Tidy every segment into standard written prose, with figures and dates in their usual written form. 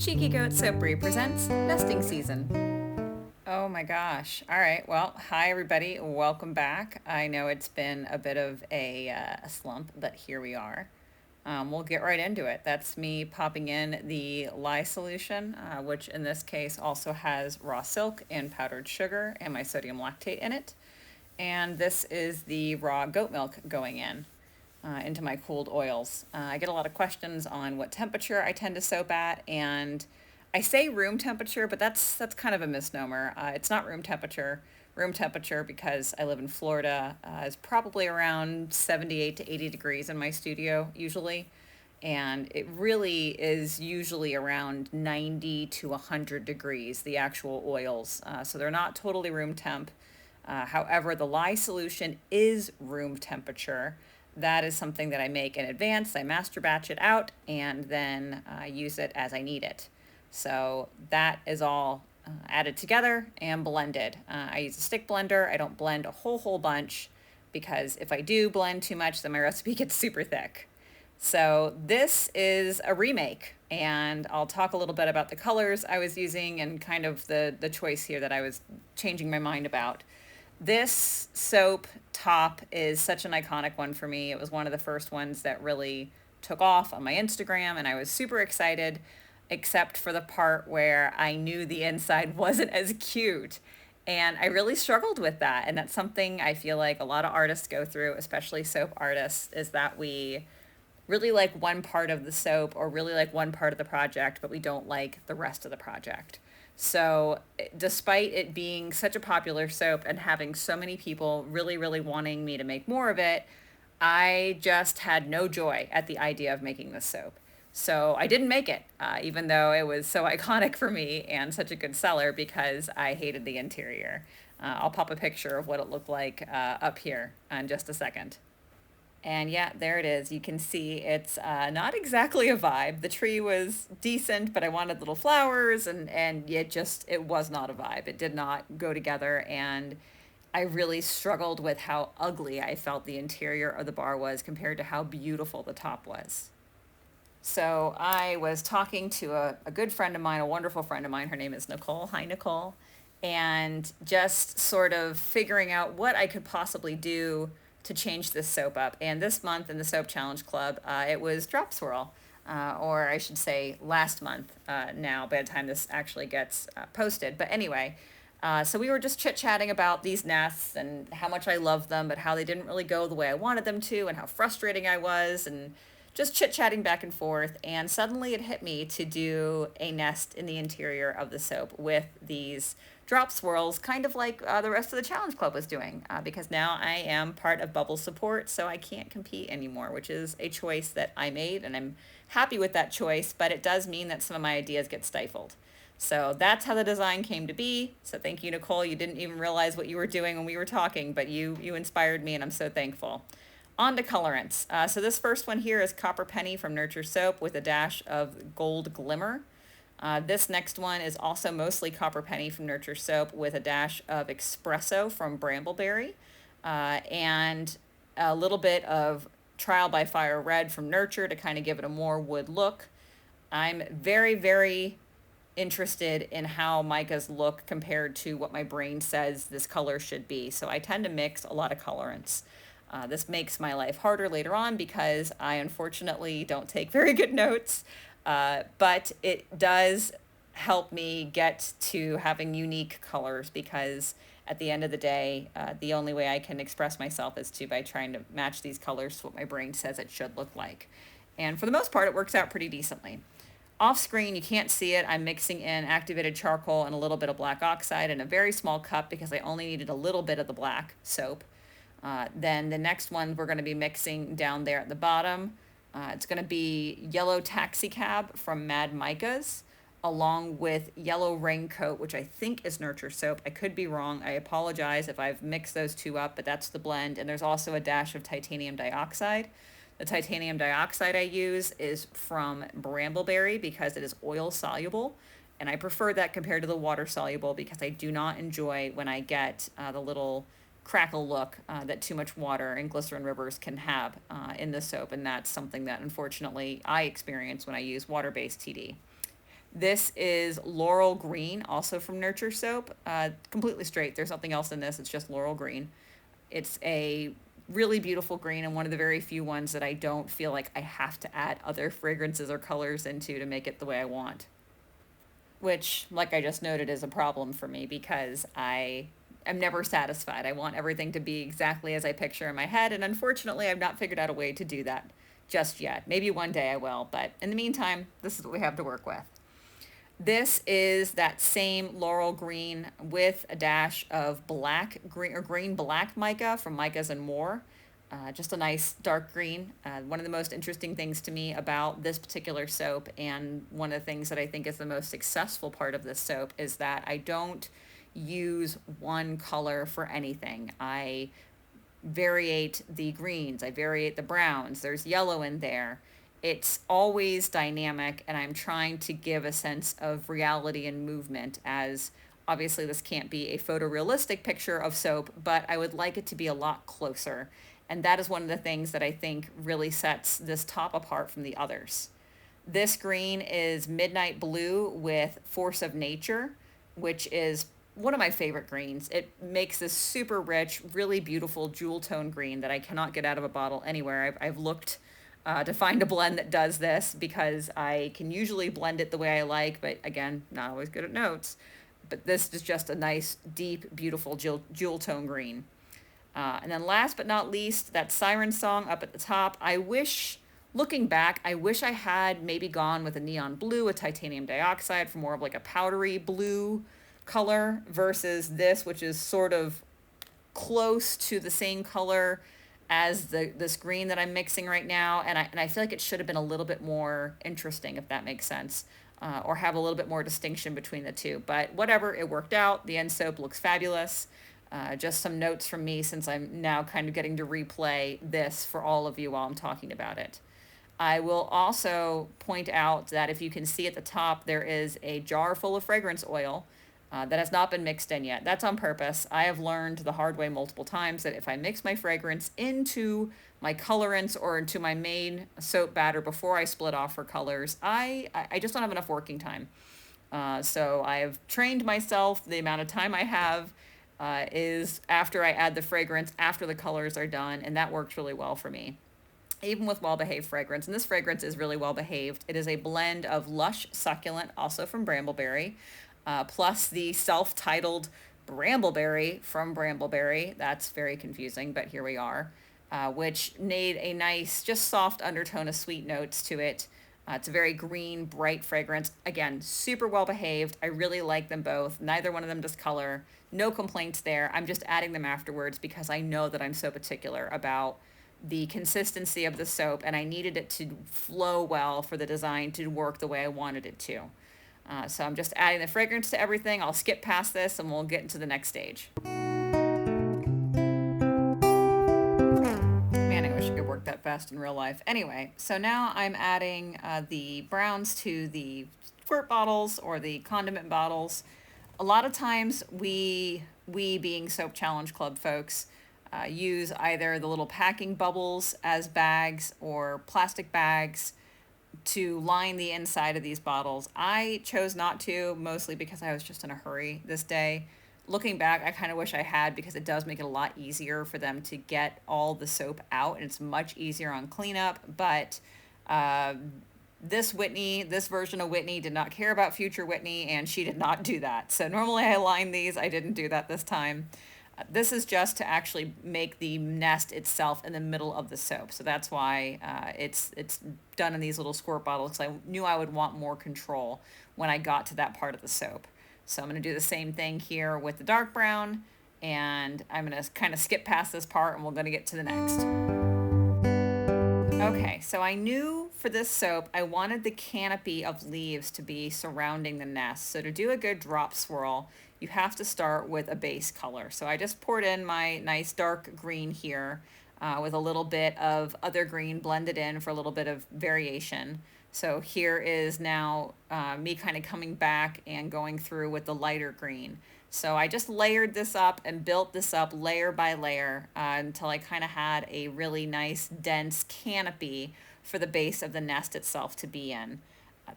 Cheeky Goat Soapery presents Nesting Season. Oh my gosh. All right. Well, hi everybody. Welcome back. I know it's been a bit of a slump, but here we are. We'll get right into it. That's me popping in the lye solution, which in this case also has raw silk and powdered sugar and my sodium lactate in it. And this is the raw goat milk going in. Into my cooled oils. I get a lot of questions on what temperature I tend to soap at, and I say room temperature, but that's kind of a misnomer. It's not room temperature. Room temperature, because I live in Florida, is probably around 78 to 80 degrees in my studio usually, and it really is usually around 90 to 100 degrees, the actual oils. So they're not totally room temp. However, the lye solution is room temperature. That is something that I make in advance. I master batch it out and then use it as I need it. So that is all added together and blended. I use a stick blender. I don't blend a whole bunch because if I do blend too much, then my recipe gets super thick. So this is a remake, and I'll talk a little bit about the colors I was using and kind of the choice here that I was changing my mind about. This soap top is such an iconic one for me. It was one of the first ones that really took off on my Instagram, and I was super excited, except for the part where I knew the inside wasn't as cute. And I really struggled with that. And that's something I feel like a lot of artists go through, especially soap artists, is that we really like one part of the soap or really like one part of the project, but we don't like the rest of the project. So, despite it being such a popular soap and having so many people really wanting me to make more of it, I just had no joy at the idea of making this soap. So, I didn't make it, even though it was so iconic for me and such a good seller because I hated the interior. I'll pop a picture of what it looked like up here in just a second. And yeah, there it is. You can see it's not exactly a vibe. The tree was decent, but I wanted little flowers, and it was not a vibe. It did not go together, and I really struggled with how ugly I felt the interior of the bar was compared to how beautiful the top was. So I was talking to a good friend of mine, a wonderful friend of mine. Her name is Nicole. Hi, Nicole. And just sort of figuring out what I could possibly do to change this soap up. And this month in the Soap Challenge Club, it was Drop Swirl, or I should say last month now, by the time this actually gets posted. But anyway, so we were just chit-chatting about these nests and how much I love them, but how they didn't really go the way I wanted them to, and how frustrating I was, and just chit-chatting back and forth. And suddenly it hit me to do a nest in the interior of the soap with these drop swirls, kind of like the rest of the challenge club was doing, because now I am part of bubble support, so I can't compete anymore, which is a choice that I made, and I'm happy with that choice, but it does mean that some of my ideas get stifled. So that's how the design came to be. So thank you, Nicole. You didn't even realize what you were doing when we were talking, but you inspired me, and I'm so thankful. On to colorants. So this first one here is Copper Penny from Nurture Soap with a dash of Gold Glimmer. This next one is also mostly Copper Penny from Nurture Soap with a dash of Espresso from Brambleberry, and a little bit of Trial by Fire Red from Nurture to kind of give it a more wood look. I'm very interested in how micas look compared to what my brain says this color should be. So I tend to mix a lot of colorants. This makes my life harder later on because I unfortunately don't take very good notes, but it does help me get to having unique colors because at the end of the day, the only way I can express myself is by trying to match these colors to what my brain says it should look like. And for the most part, it works out pretty decently. Off screen, you can't see it. I'm mixing in activated charcoal and a little bit of black oxide in a very small cup because I only needed a little bit of the black soap. Then the next one we're going to be mixing down there at the bottom. It's going to be Yellow Taxi Cab from Mad Micas, along with Yellow Raincoat, which I think is Nurture Soap. I could be wrong. I apologize if I've mixed those two up, but that's the blend. And there's also a dash of titanium dioxide. The titanium dioxide I use is from Brambleberry because it is oil soluble. And I prefer that compared to the water soluble because I do not enjoy when I get the little crackle look that too much water and glycerin rivers can have in the soap. And that's something that unfortunately I experience when I use water-based TD. This is Laurel Green, also from Nurture Soap. Completely straight. There's nothing else in this. It's just Laurel Green. It's a really beautiful green and one of the very few ones that I don't feel like I have to add other fragrances or colors into to make it the way I want. Which, like I just noted, is a problem for me because I am never satisfied. I want everything to be exactly as I picture in my head, and unfortunately, I've not figured out a way to do that just yet. Maybe one day I will, but in the meantime, this is what we have to work with. This is that same laurel green with a dash of black green or green black mica from Micas and More. Just a nice dark green. One of the most interesting things to me about this particular soap, and one of the things that I think is the most successful part of this soap, is that I don't use one color for anything. I variate the greens, I variate the browns, there's yellow in there. It's always dynamic, and I'm trying to give a sense of reality and movement, as obviously this can't be a photorealistic picture of soap, but I would like it to be a lot closer. And that is one of the things that I think really sets this top apart from the others. This green is Midnight Blue with Force of Nature, which is one of my favorite greens. It makes this super rich, really beautiful jewel tone green that I cannot get out of a bottle anywhere. I've looked to find a blend that does this because I can usually blend it the way I like, but again, not always good at notes. But this is just a nice, deep, beautiful jewel tone green. And then last but not least, that Siren Song up at the top. Looking back, I wish I had maybe gone with a neon blue, a titanium dioxide for more of like a powdery blue color versus this, which is sort of close to the same color as this green that I'm mixing right now. And I feel like it should have been a little bit more interesting, if that makes sense, or have a little bit more distinction between the two. But whatever, it worked out. The end soap looks fabulous. Just some notes from me, since I'm now kind of getting to replay this for all of you while I'm talking about it. I will also point out that if you can see at the top, there is a jar full of fragrance oil that has not been mixed in yet. That's on purpose. I have learned the hard way multiple times that if I mix my fragrance into my colorants or into my main soap batter before I split off for colors, I just don't have enough working time. So I have trained myself. The amount of time I have is after I add the fragrance, after the colors are done, and that works really well for me. Even with Well Behaved fragrance, and this fragrance is really well behaved. It is a blend of Lush Succulent, also from Brambleberry, plus the self-titled Brambleberry from Brambleberry. That's very confusing, but here we are, which made a nice, just soft undertone of sweet notes to it. It's a very green, bright fragrance. Again, super well behaved. I really like them both. Neither one of them discolor. No complaints there. I'm just adding them afterwards because I know that I'm so particular about the consistency of the soap, and I needed it to flow well for the design to work the way I wanted it to. So I'm just adding the fragrance to everything. I'll skip past this and we'll get into the next stage. Man, I wish I could work that fast in real life. Anyway, so now I'm adding the browns to the squirt bottles or the condiment bottles. A lot of times we being Soap Challenge Club folks, use either the little packing bubbles as bags or plastic bags to line the inside of these bottles. I chose not to, mostly because I was just in a hurry this day. Looking back, I kind of wish I had, because it does make it a lot easier for them to get all the soap out, and it's much easier on cleanup. But this version of Whitney did not care about future Whitney, and she did not do that. So normally I line these. I didn't do that this time. This is just to actually make the nest itself in the middle of the soap. So that's why it's done in these little squirt bottles, because I knew I would want more control when I got to that part of the soap. So I'm going to do the same thing here with the dark brown, and I'm going to kind of skip past this part and we're going to get to the next. Okay, so I knew for this soap, I wanted the canopy of leaves to be surrounding the nest. So to do a good drop swirl, you have to start with a base color. So I just poured in my nice dark green here with a little bit of other green blended in for a little bit of variation. So here is now me kind of coming back and going through with the lighter green. So I just layered this up and built this up layer by layer until I kind of had a really nice dense canopy for the base of the nest itself to be in.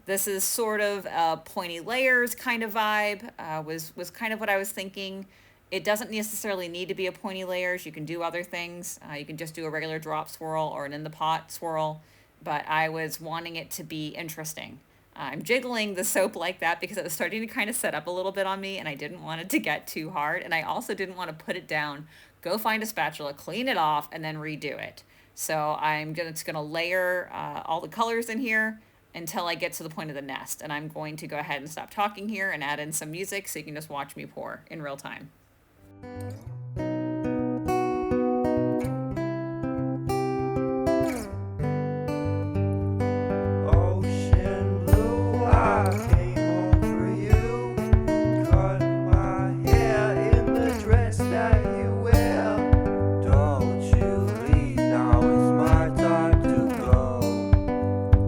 This is sort of a pointy layers kind of vibe, was kind of what I was thinking. It doesn't necessarily need to be a pointy layers. You can do other things. You can just do a regular drop swirl or an in the pot swirl, but I was wanting it to be interesting. I'm jiggling the soap like that because it was starting to kind of set up a little bit on me, and I didn't want it to get too hard, and I also didn't want to put it down, go find a spatula, clean it off, and then redo it. So just gonna layer all the colors in here until I get to the point of the nest, and I'm going to go ahead and stop talking here and add in some music so you can just watch me pour in real time. Ocean blue, I came home for you. Cut my hair in the dress that you wear. Don't you leave, now it's my time to go.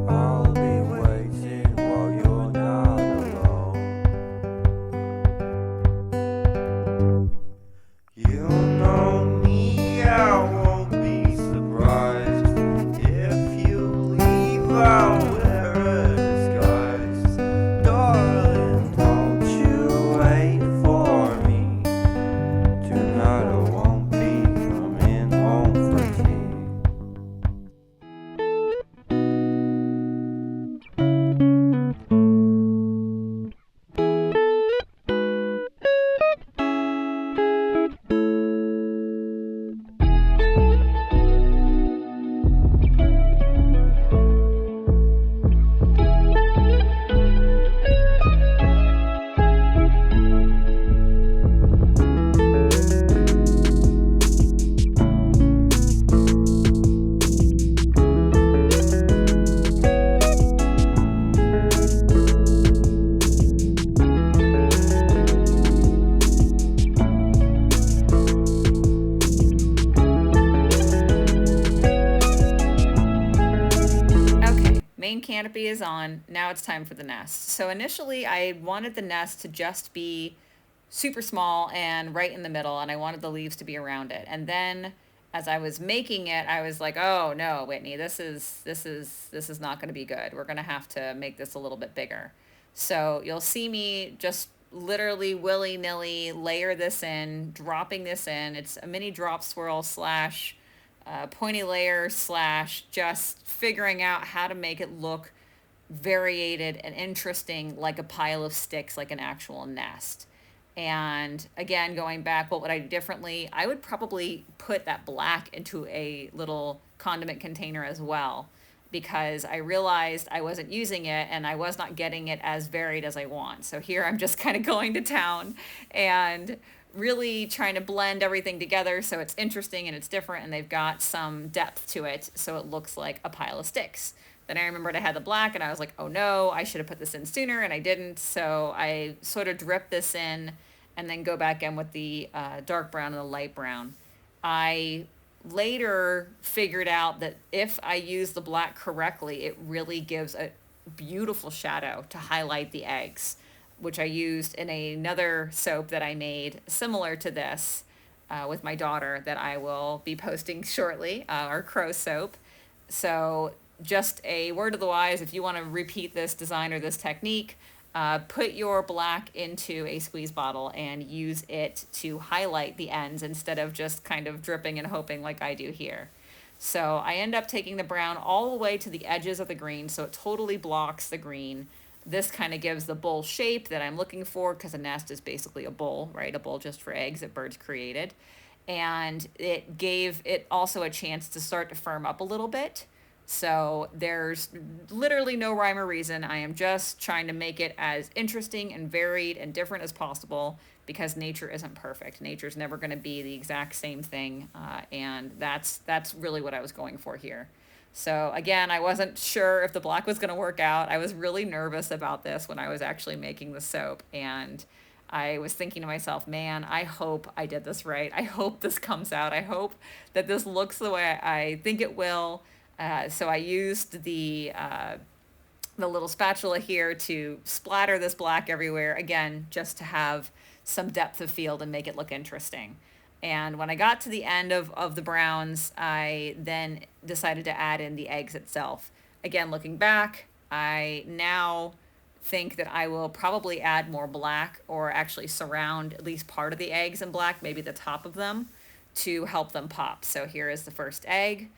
I'll be waiting while you're not alone. You know me, I won't be surprised if you leave. I'll wear a disguise. Darling, don't you wait for me. Tonight I won't be coming home for tea. Okay, main canopy is on. Now it's time for the nest. So initially I wanted the nest to just be super small and right in the middle, and I wanted the leaves to be around it. And then as I was making it, I was like, "Oh no, Whitney, this is not going to be good. We're going to have to make this a little bit bigger." So you'll see me just literally willy-nilly layer this in, dropping this in. It's a mini drop swirl slash pointy layer slash just figuring out how to make it look variated and interesting, like a pile of sticks, like an actual nest. And again, going back, what would I do differently? I would probably put that black into a little condiment container as well, because I realized I wasn't using it and I was not getting it as varied as I want. So here I'm just kind of going to town and really trying to blend everything together so it's interesting and it's different and they've got some depth to it so it looks like a pile of sticks. Then I remembered I had the black and I was like, oh no, I should have put this in sooner, and I didn't. So I sort of drip this in and then go back in with the dark brown and the light brown. I later figured out that if I use the black correctly, it really gives a beautiful shadow to highlight the eggs, which I used in another soap that I made similar to this with my daughter that I will be posting shortly, our crow soap. So just a word of the wise, if you want to repeat this design or this technique, put your black into a squeeze bottle and use it to highlight the ends instead of just kind of dripping and hoping like I do here. So I end up taking the brown all the way to the edges of the green so it totally blocks the green. This kind of gives the bowl shape that I'm looking for, because a nest is basically a bowl, right? A bowl just for eggs that birds created. And it gave it also a chance to start to firm up a little bit. So there's literally no rhyme or reason. I am just trying to make it as interesting and varied and different as possible, because nature isn't perfect. Nature's never going to be the exact same thing, and that's really what I was going for here. So again, I wasn't sure if the black was going to work out. I was really nervous about this when I was actually making the soap, and I was thinking to myself, man, I hope I did this right. I hope this comes out. I hope that this looks the way I think it will. So I used the little spatula here to splatter this black everywhere, again, just to have some depth of field and make it look interesting. And when I got to the end of the browns, I then decided to add in the eggs itself. Again, looking back, I now think that I will probably add more black, or actually surround at least part of the eggs in black, maybe the top of them, to help them pop. So here is the first egg.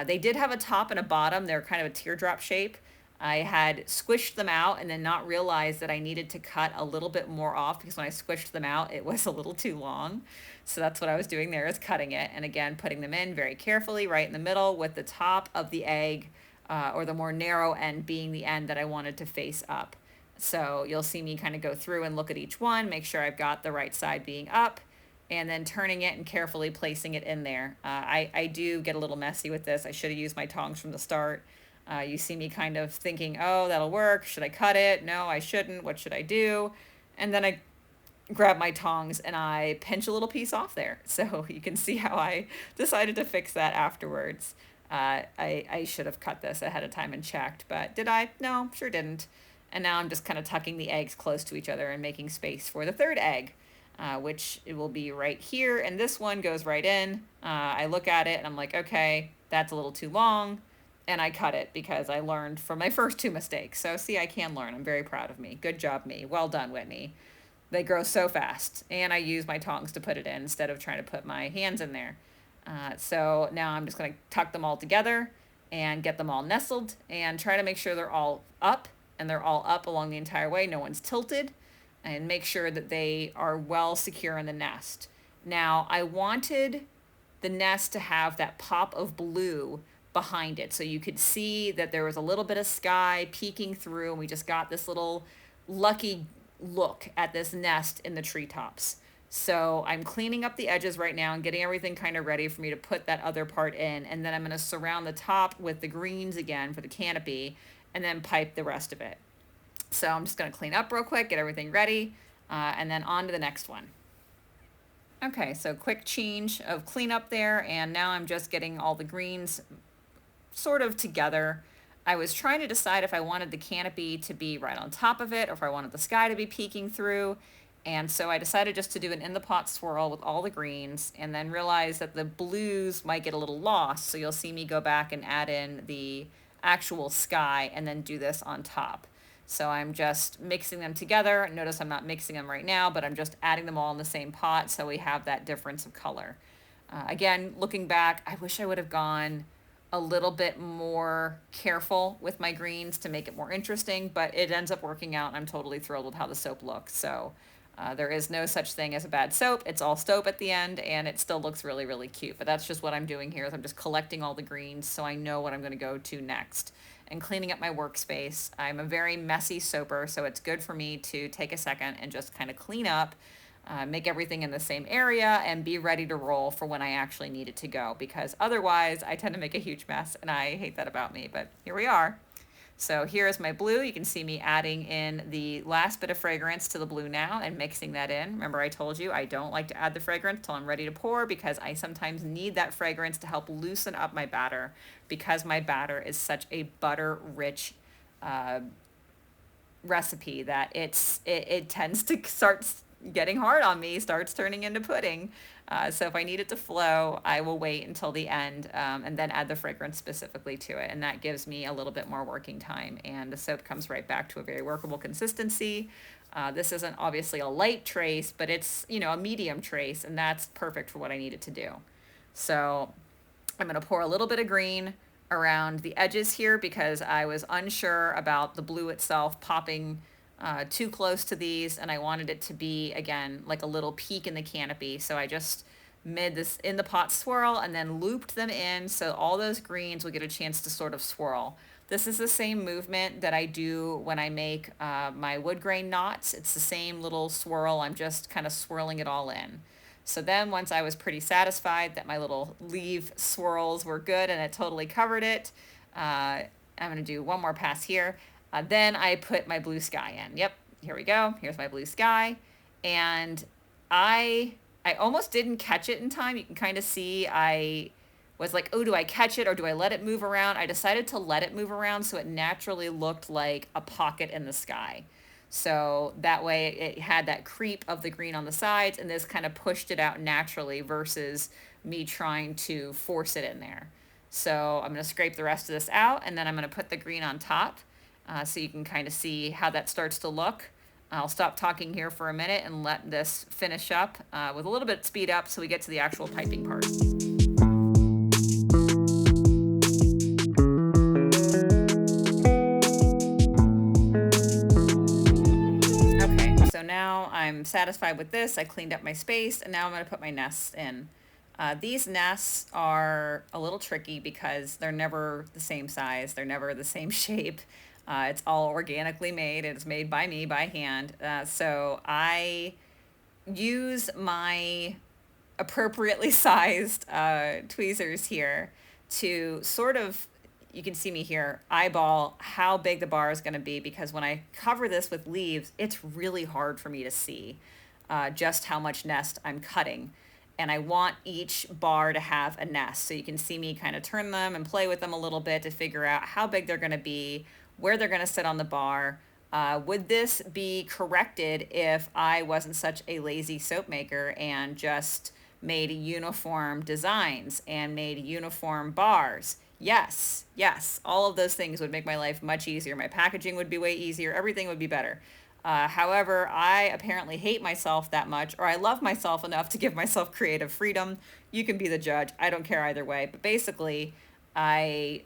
They did have a top and a bottom. They're kind of a teardrop shape. I had squished them out and then not realized that I needed to cut a little bit more off, because when I squished them out, it was a little too long. So that's what I was doing there, is cutting it. And again, putting them in very carefully right in the middle, with the top of the egg, or the more narrow end, being the end that I wanted to face up. So you'll see me kind of go through and look at each one, make sure I've got the right side being up, and then turning it and carefully placing it in there. I do get a little messy with this. I should have used my tongs from the start. You see me kind of thinking, oh, that'll work. Should I cut it? No, I shouldn't. What should I do? And then I grab my tongs and I pinch a little piece off there. So you can see how I decided to fix that afterwards. I should have cut this ahead of time and checked, but did I? No, sure didn't. And now I'm just kind of tucking the eggs close to each other and making space for the third egg, which it will be right here. And this one goes right in. I look at it and I'm like, okay, that's a little too long. And I cut it because I learned from my first two mistakes. So see, I can learn. I'm very proud of me. Good job, me. Well done, Whitney. They grow so fast. And I use my tongs to put it in instead of trying to put my hands in there. So now I'm just going to tuck them all together and get them all nestled and try to make sure they're all up, and they're all up along the entire way. No one's tilted, and make sure that they are well secure in the nest. Now, I wanted the nest to have that pop of blue behind it, so you could see that there was a little bit of sky peeking through, and we just got this little lucky look at this nest in the treetops. So I'm cleaning up the edges right now and getting everything kind of ready for me to put that other part in. And then I'm going to surround the top with the greens again for the canopy, and then pipe the rest of it. So I'm just going to clean up real quick, get everything ready, and then on to the next one. Okay, so quick change of cleanup there, and now I'm just getting all the greens sort of together. I was trying to decide if I wanted the canopy to be right on top of it, or if I wanted the sky to be peeking through. And so I decided just to do an in the pot swirl with all the greens, and then realized that the blues might get a little lost. So you'll see me go back and add in the actual sky and then do this on top. So I'm just mixing them together. Notice I'm not mixing them right now, but I'm just adding them all in the same pot so we have that difference of color. Again, looking back, I wish I would have gone a little bit more careful with my greens to make it more interesting, but it ends up working out, and I'm totally thrilled with how the soap looks. So there is no such thing as a bad soap. It's all soap at the end, and it still looks really, really cute. But that's just what I'm doing here, is I'm just collecting all the greens so I know what I'm going to go to next, and cleaning up my workspace. I'm a very messy soaper, so it's good for me to take a second and just kind of clean up, make everything in the same area, and be ready to roll for when I actually need it to go, because otherwise I tend to make a huge mess, and I hate that about me. But here we are. So here is my blue. You can see me adding in the last bit of fragrance to the blue now and mixing that in. Remember, I told you I don't like to add the fragrance till I'm ready to pour, because I sometimes need that fragrance to help loosen up my batter, because my batter is such a butter-rich recipe that it tends to start getting hard on me, starts turning into pudding. So if I need it to flow, I will wait until the end, and then add the fragrance specifically to it. And that gives me a little bit more working time. And the soap comes right back to a very workable consistency. This isn't obviously a light trace, but it's, a medium trace, and that's perfect for what I need it to do. So I'm going to pour a little bit of green around the edges here, because I was unsure about the blue itself popping too close to these, and I wanted it to be, again, like a little peak in the canopy. So I just made this in the pot swirl and then looped them in so all those greens will get a chance to sort of swirl. This is the same movement that I do when I make my wood grain knots. It's the same little swirl. I'm just kind of swirling it all in. So then once I was pretty satisfied that my little leaf swirls were good and it totally covered it, I'm going to do one more pass here. Then I put my blue sky in. Yep, here we go. Here's my blue sky. And I almost didn't catch it in time. You can kind of see I was like, oh, do I catch it or do I let it move around? I decided to let it move around so it naturally looked like a pocket in the sky. So that way it had that creep of the green on the sides, and this kind of pushed it out naturally versus me trying to force it in there. So I'm going to scrape the rest of this out, and then I'm going to put the green on top. so you can kind of see how that starts to look. I'll stop talking here for a minute and let this finish up with a little bit speed up so we get to the actual piping part. Okay, so now I'm satisfied with this. I cleaned up my space, and now I'm going to put my nests in. These nests are a little tricky because they're never the same size, they're never the same shape. It's all organically made. It's made by me by hand. So I use my appropriately sized tweezers here to sort of, you can see me here, eyeball how big the bar is going to be, because when I cover this with leaves, it's really hard for me to see just how much nest I'm cutting. And I want each bar to have a nest. So you can see me kind of turn them and play with them a little bit to figure out how big they're going to be, where they're going to sit on the bar. Would this be corrected if I wasn't such a lazy soap maker and just made uniform designs and made uniform bars? Yes, yes, all of those things would make my life much easier. My packaging would be way easier. Everything would be better. However, I apparently hate myself that much, or I love myself enough to give myself creative freedom. You can be the judge. I don't care either way. But basically, I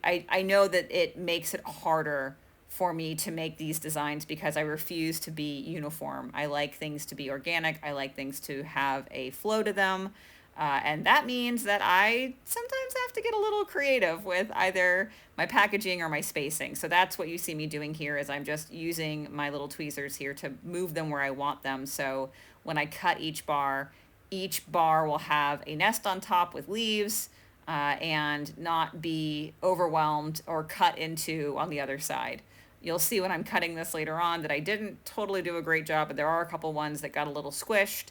know that it makes it harder for me to make these designs because I refuse to be uniform. I like things to be organic. I like things to have a flow to them. And that means that I sometimes have to get a little creative with either my packaging or my spacing. So that's what you see me doing here, is I'm just using my little tweezers here to move them where I want them. So when I cut each bar will have a nest on top with leaves, and not be overwhelmed or cut into on the other side. You'll see when I'm cutting this later on that I didn't totally do a great job, but there are a couple ones that got a little squished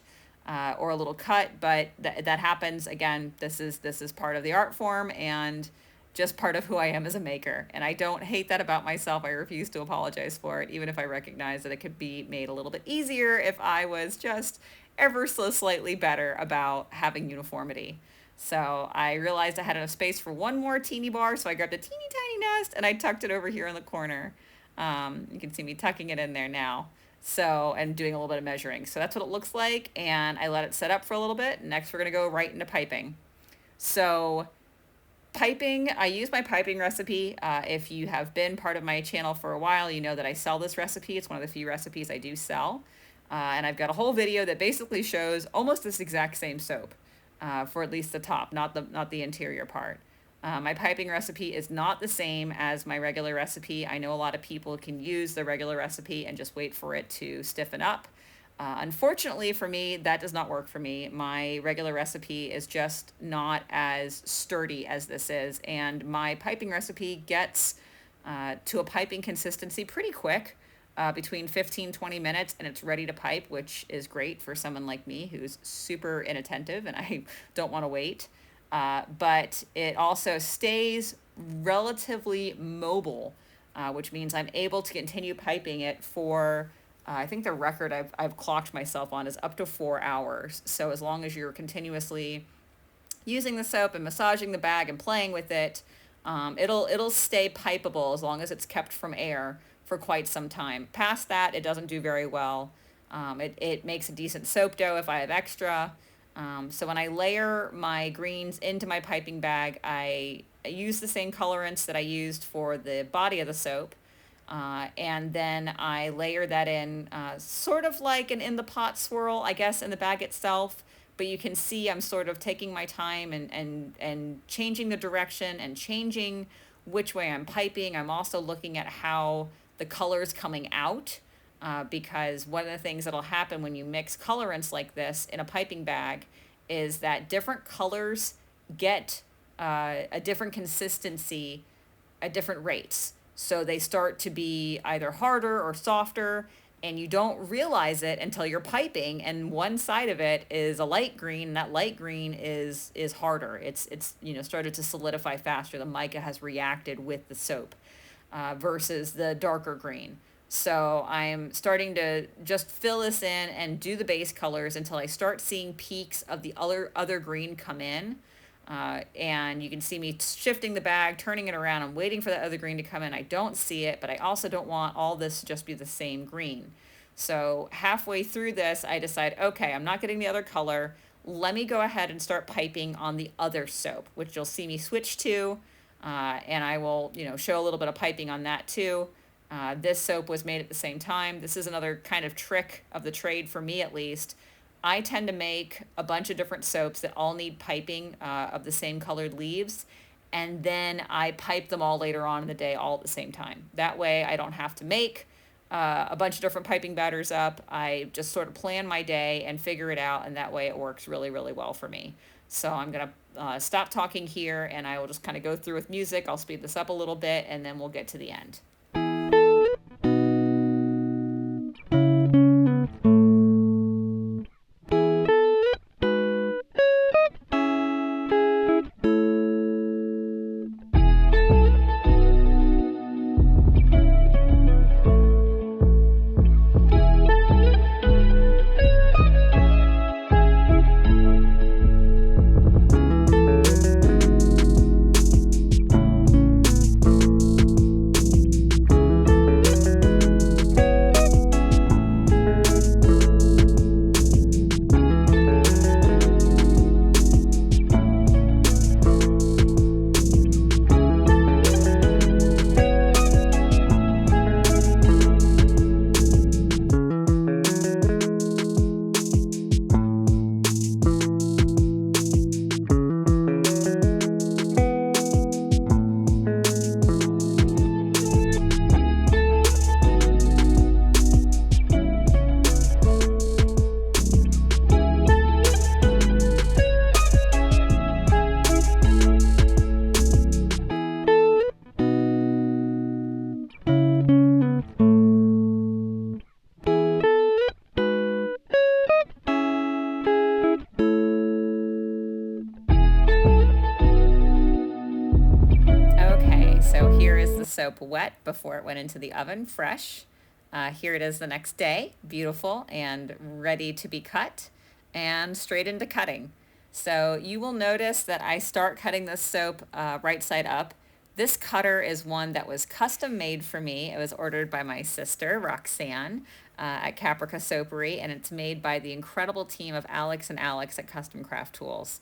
or a little cut, but that happens. Again, this is part of the art form and just part of who I am as a maker. And I don't hate that about myself. I refuse to apologize for it, even if I recognize that it could be made a little bit easier if I was just ever so slightly better about having uniformity. So I realized I had enough space for one more teeny bar, so I grabbed a teeny tiny nest and I tucked it over here in the corner. You can see me tucking it in there now. So, and doing a little bit of measuring. So that's what it looks like, and I let it set up for a little bit. Next, we're gonna go right into piping. So piping, I use my piping recipe. If you have been part of my channel for a while, you know that I sell this recipe. It's one of the few recipes I do sell. And I've got a whole video that basically shows almost this exact same soap, for at least the top, not the interior part. My piping recipe is not the same as my regular recipe. I know a lot of people can use the regular recipe and just wait for it to stiffen up. Unfortunately for me, that does not work for me. My regular recipe is just not as sturdy as this is, and my piping recipe gets to a piping consistency pretty quick, between 15-20 minutes, and it's ready to pipe, which is great for someone like me who's super inattentive and I don't want to wait. But it also stays relatively mobile, which means I'm able to continue piping it for, I think the record I've clocked myself on is up to 4 hours. So as long as you're continuously using the soap and massaging the bag and playing with it, it'll stay pipeable as long as it's kept from air for quite some time. Past that, it doesn't do very well. It makes a decent soap dough if I have extra. So when I layer my greens into my piping bag, I use the same colorants that I used for the body of the soap. And then I layer that in sort of like an in the pot swirl, I guess, in the bag itself. But you can see I'm sort of taking my time and changing the direction and changing which way I'm piping. I'm also looking at how the color's coming out. Because one of the things that'll happen when you mix colorants like this in a piping bag is that different colors get a different consistency at different rates. So they start to be either harder or softer, and you don't realize it until you're piping, and one side of it is a light green, and that light green is harder. It's started to solidify faster. The mica has reacted with the soap versus the darker green. So I'm starting to just fill this in and do the base colors until I start seeing peaks of the other green come in. And you can see me shifting the bag, turning it around. I'm waiting for the other green to come in. I don't see it, but I also don't want all this to just be the same green. So halfway through this, I decide, okay, I'm not getting the other color. Let me go ahead and start piping on the other soap, which you'll see me switch to. And I will, show a little bit of piping on that too. This soap was made at the same time. This is another kind of trick of the trade for me, at least. I tend to make a bunch of different soaps that all need piping of the same colored leaves, and then I pipe them all later on in the day all at the same time. That way I don't have to make a bunch of different piping batters up. I just sort of plan my day and figure it out, and that way it works really, really well for me. So I'm going to stop talking here, and I will just kind of go through with music. I'll speed this up a little bit, and then we'll get to the end. Okay, so here is the soap wet before it went into the oven, fresh. Here it is the next day, beautiful and ready to be cut, and straight into cutting. So you will notice that I start cutting this soap right side up. This cutter is one that was custom made for me. It was ordered by my sister, Roxanne, at Caprica Soapery, and it's made by the incredible team of Alex and Alex at Custom Craft Tools.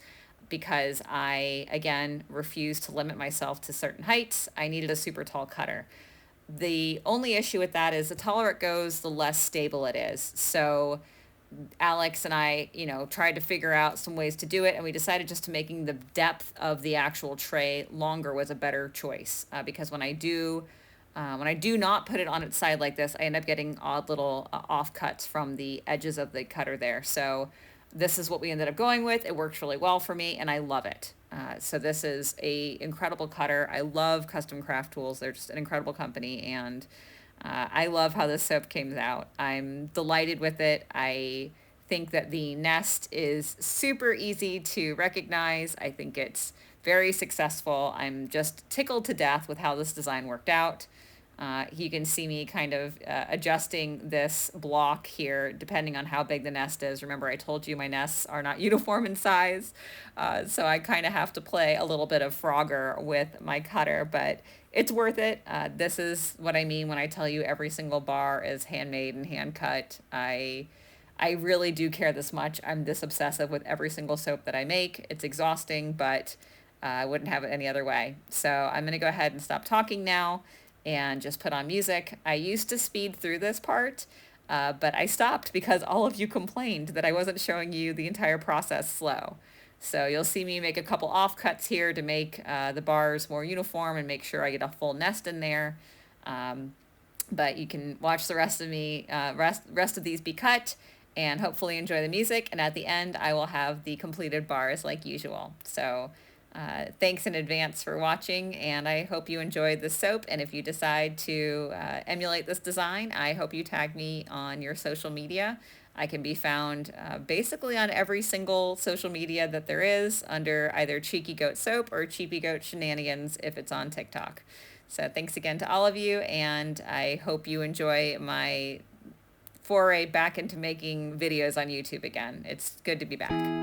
Because I, again, refused to limit myself to certain heights, I needed a super tall cutter. The only issue with that is the taller it goes, the less stable it is. So Alex and I, tried to figure out some ways to do it, and we decided just to making the depth of the actual tray longer was a better choice. Because when I do not put it on its side like this, I end up getting odd little offcuts from the edges of the cutter there. So this is what we ended up going with. It works really well for me, and I love it. So this is a incredible cutter. I love Custom Craft Tools. They're just an incredible company, and I love how this soap came out. I'm delighted with it. I think that the nest is super easy to recognize. I think it's very successful. I'm just tickled to death with how this design worked out. You can see me kind of adjusting this block here depending on how big the nest is. Remember, I told you my nests are not uniform in size, so I kind of have to play a little bit of Frogger with my cutter, but it's worth it. This is what I mean when I tell you every single bar is handmade and hand cut. I really do care this much. I'm this obsessive with every single soap that I make. It's exhausting, but I wouldn't have it any other way. So I'm going to go ahead and stop talking now and just put on music. I used to speed through this part, but I stopped because all of you complained that I wasn't showing you the entire process slow. So you'll see me make a couple offcuts here to make the bars more uniform and make sure I get a full nest in there. But you can watch the rest of these be cut and hopefully enjoy the music. And at the end, I will have the completed bars like usual. So thanks in advance for watching, and I hope you enjoyed the soap. And if you decide to emulate this design, I hope you tag me on your social media. I can be found basically on every single social media that there is under either Cheeky Goat Soap or Cheapy Goat Shenanigans if it's on TikTok. So thanks again to all of you, and I hope you enjoy my foray back into making videos on YouTube again. It's good to be back.